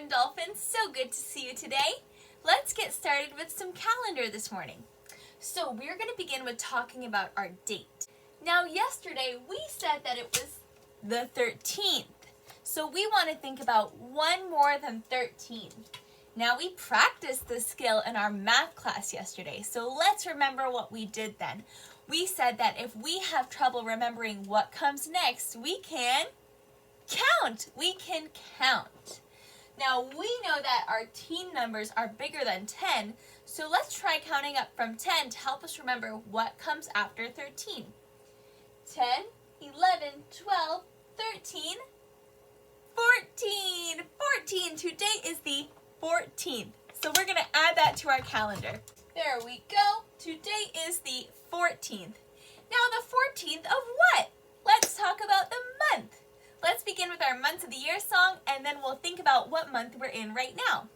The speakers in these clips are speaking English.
Golden Dolphins, so good to see you today. Let's get started with some calendar this morning. So we're going to begin with talking about our date. Now yesterday we said that it was the 13th, so we want to think about one more than 13. Now we practiced this skill in our math class yesterday, so let's remember what we did then. We said that if we have trouble remembering what comes next, we can count. We can count. Now we know that our teen numbers are bigger than 10, so let's try counting up from 10 to help us remember what comes after 13. 10, 11, 12, 13, 14. 14. Today is the 14th. So we're going to add that to our calendar. There we go. Today is the 14th. Now the 14th of what? Let's talk about the month. Let's begin with our months of the year song, and then we'll think about what month we're in right now.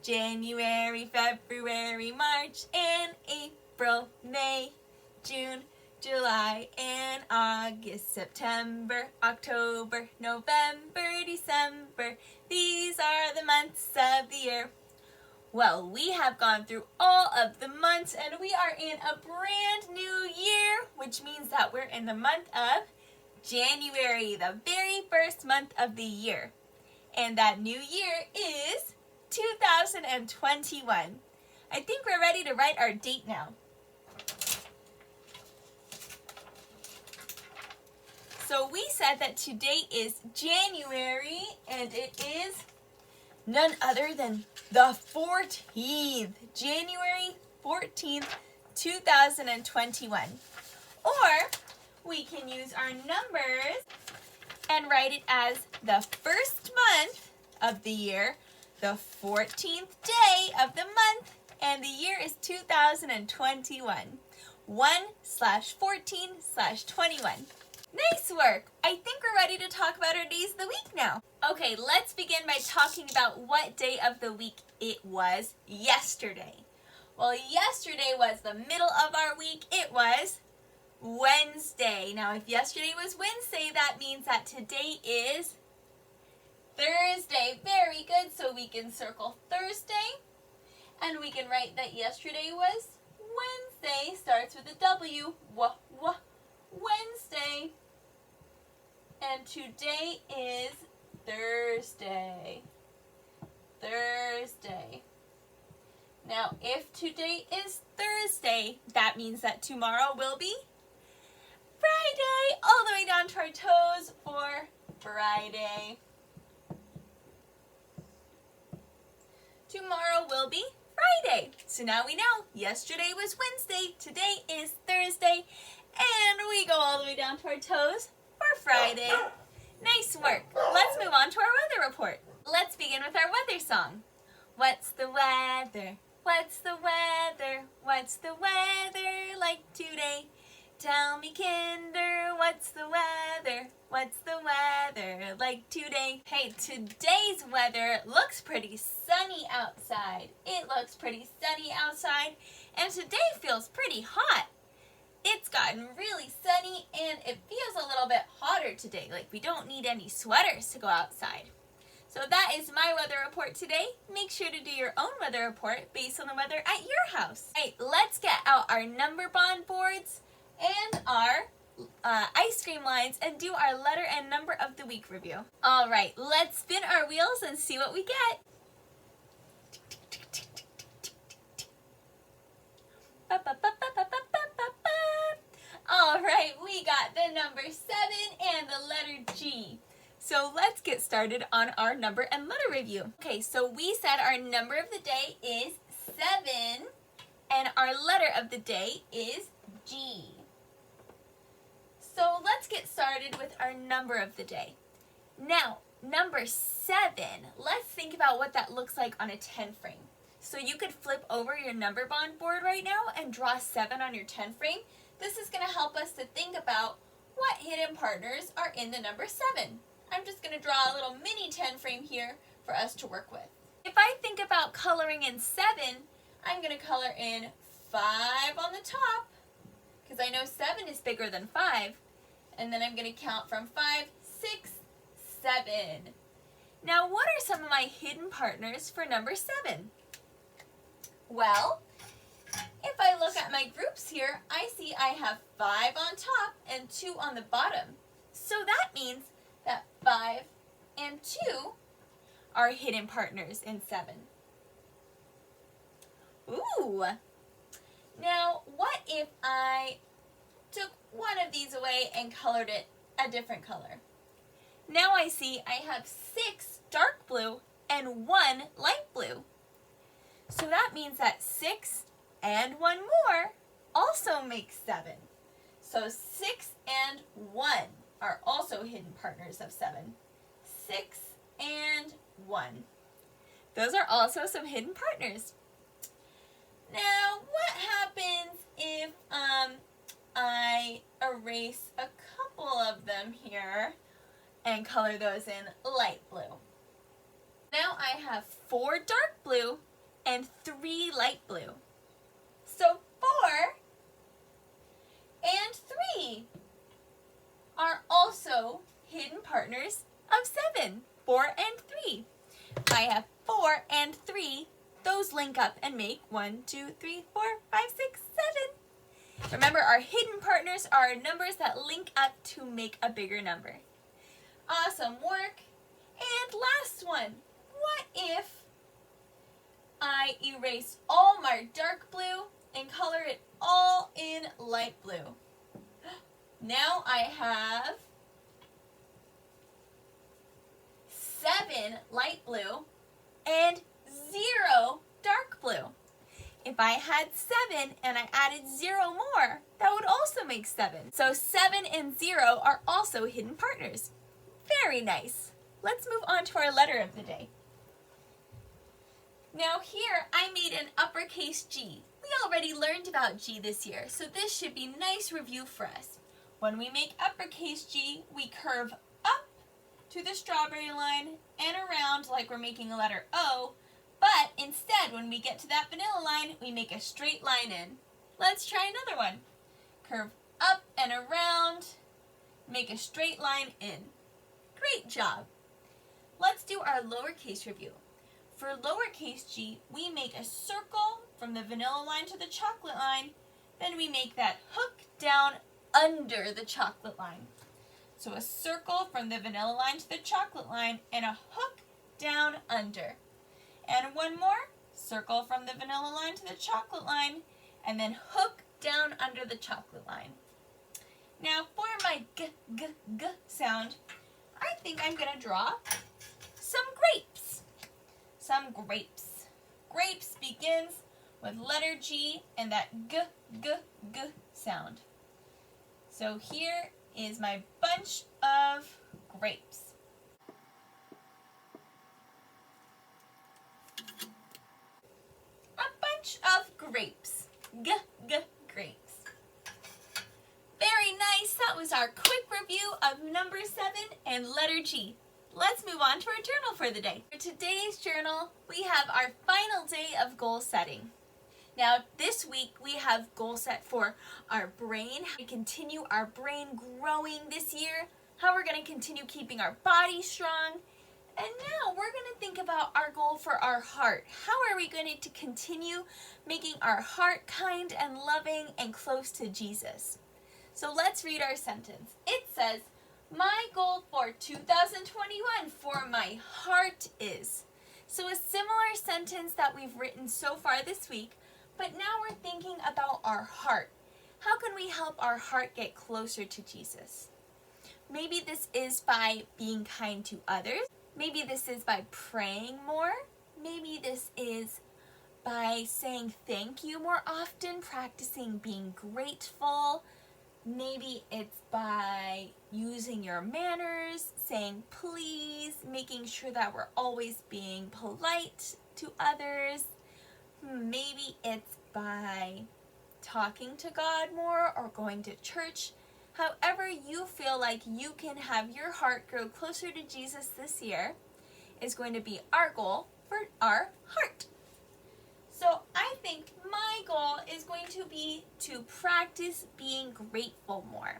January, February, March, and April, May, June, July, and August, September, October, November, December. These are the months of the year. Well, we have gone through all of the months, and we are in a brand new year, which means that we're in the month of January, the very first month of the year. And that new year is 2021. I think we're ready to write our date now. So we said that today is January, and it is none other than the 14th. January 14th, 2021. Or we can use our numbers and write it as the first month of the year, the 14th day of the month, and the year is 2021. 1/14/21. Nice work! I think we're ready to talk about our days of the week now. Okay, let's begin by talking about what day of the week it was yesterday. Well, yesterday was the middle of our week. It was Wednesday. Now, if yesterday was Wednesday, that means that today is Thursday. Very good. So we can circle Thursday, and we can write that yesterday was Wednesday. Starts with a W. Wednesday. And today is Thursday. Thursday. Now, if today is Thursday, that means that tomorrow will be Friday, all the way down to our toes for Friday. Tomorrow will be Friday. So now we know yesterday was Wednesday, today is Thursday, and we go all the way down to our toes for Friday. Nice work. Let's move on to our weather report. Let's begin with our weather song. What's the weather? What's the weather? What's the weather like today? Tell me, kinder, what's the weather? What's the weather like today? Hey, today's weather looks pretty sunny outside. It looks pretty sunny outside, and today feels pretty hot. It's gotten really sunny, and it feels a little bit hotter today. Like we don't need any sweaters to go outside. So that is my weather report today. Make sure to do your own weather report based on the weather at your house. All right, let's get out our number bond boards and our ice cream lines and do our letter and number of the week review. All right, let's spin our wheels and see what we get. All right, we got the number 7 and the letter G. So let's get started on our number and letter review. Okay, so we said our number of the day is 7 and our letter of the day is G. So let's get started with our number of the day. Now, number 7, let's think about what that looks like on a 10 frame. So you could flip over your number bond board right now and draw 7 on your 10 frame. This is going to help us to think about what hidden partners are in the number 7. I'm just going to draw a little mini 10 frame here for us to work with. If I think about coloring in 7, I'm going to color in 5 on the top, because I know 7 is bigger than 5. And then I'm going to count from 5, 6, 7. Now, what are some of my hidden partners for number 7? Well, if I look at my groups here, I see I have 5 on top and 2 on the bottom. So that means that 5 and 2 are hidden partners in 7. Ooh! Now, what if I took one of these away and colored it a different color? Now I see I have 6 dark blue and 1 light blue. So that means that 6 and 1 more also makes 7. So 6 and 1 are also hidden partners of 7. 6 and 1. Those are also some hidden partners. Now, what happens if I erase a couple of them here and color those in light blue? Now I have 4 dark blue and 3 light blue. So 4 and 3 are also hidden partners of 7. 4 and 3. If I have 4 and 3, those link up and make 1, 2, 3, 4, 5, 6, 7. Remember, our hidden partners are numbers that link up to make a bigger number. Awesome work. And last one. What if I erase all my dark blue and color it all in light blue? Now I have 7 light blue and 0 dark blue. If I had 7 and I added 0 more, that would also make 7. So 7 and 0 are also hidden partners. Very nice. Let's move on to our letter of the day. Now here I made an uppercase G. We already learned about G this year, so this should be nice review for us. When we make uppercase G, we curve up to the strawberry line and around like we're making a letter O, but instead when we get to that vanilla line, we make a straight line in. Let's try another one. Curve up and around, make a straight line in. Great job. Let's do our lowercase review. For lowercase g, we make a circle from the vanilla line to the chocolate line, then we make that hook down under the chocolate line. So a circle from the vanilla line to the chocolate line and a hook down under. And one more, circle from the vanilla line to the chocolate line and then hook down under the chocolate line. Now for my g, g, g sound, I think I'm going to draw some grapes. Some grapes. Grapes begins with letter G and that g, g, g sound. So here is my bunch of grapes. A bunch of grapes. G, g, grapes. Very nice. That was our quick review of number 7 and letter G. Let's move on to our journal for the day. For today's journal, we have our final day of goal setting. Now, this week we have goal set for our brain, how to continue our brain growing this year, how we're going to continue keeping our body strong, and now we're going to think about our goal for our heart. How are we going to continue making our heart kind and loving and close to Jesus? So let's read our sentence. It says, my goal for 2021 for my heart is. So a similar sentence that we've written so far this week, but now we're thinking about our heart. How can we help our heart get closer to Jesus? Maybe this is by being kind to others. Maybe this is by praying more. Maybe this is by saying thank you more often, practicing being grateful. Maybe it's by using your manners, saying please, making sure that we're always being polite to others. Maybe it's by talking to God more or going to church. However you feel like you can have your heart grow closer to Jesus this year is going to be our goal for our heart. So I think my goal is going to be to practice being grateful more.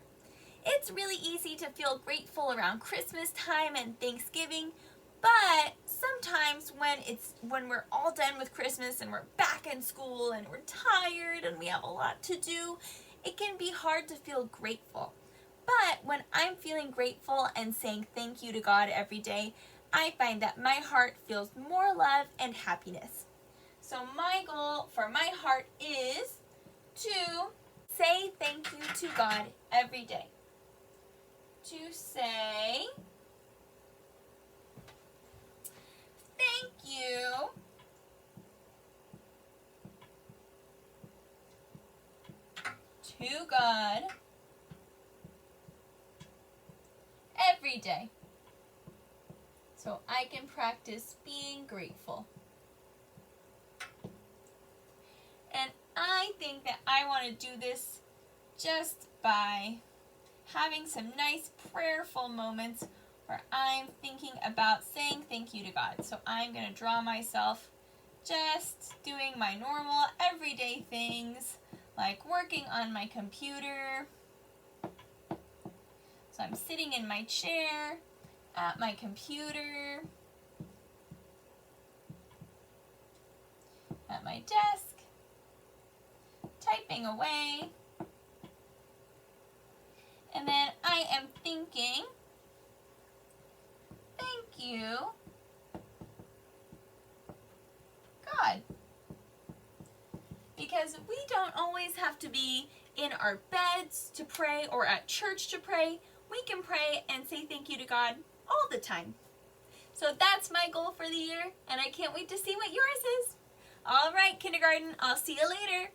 It's really easy to feel grateful around Christmas time and Thanksgiving, but sometimes when we're all done with Christmas and we're back in school and we're tired and we have a lot to do, it can be hard to feel grateful. But when I'm feeling grateful and saying thank you to God every day, I find that my heart feels more love and happiness. So my goal for my heart is to say thank you to God every day. To say thank you to God every day, so I can practice being grateful. And I think that I want to do this just by having some nice prayerful moments where I'm thinking about saying thank you to God. So I'm going to draw myself just doing my normal everyday things, like working on my computer. So I'm sitting in my chair at my computer, at my desk, typing away. And then I am thinking, thank you, God. Because we don't always have to be in our beds to pray or at church to pray. We can pray and say thank you to God all the time. So that's my goal for the year, and I can't wait to see what yours is. All right, kindergarten, I'll see you later.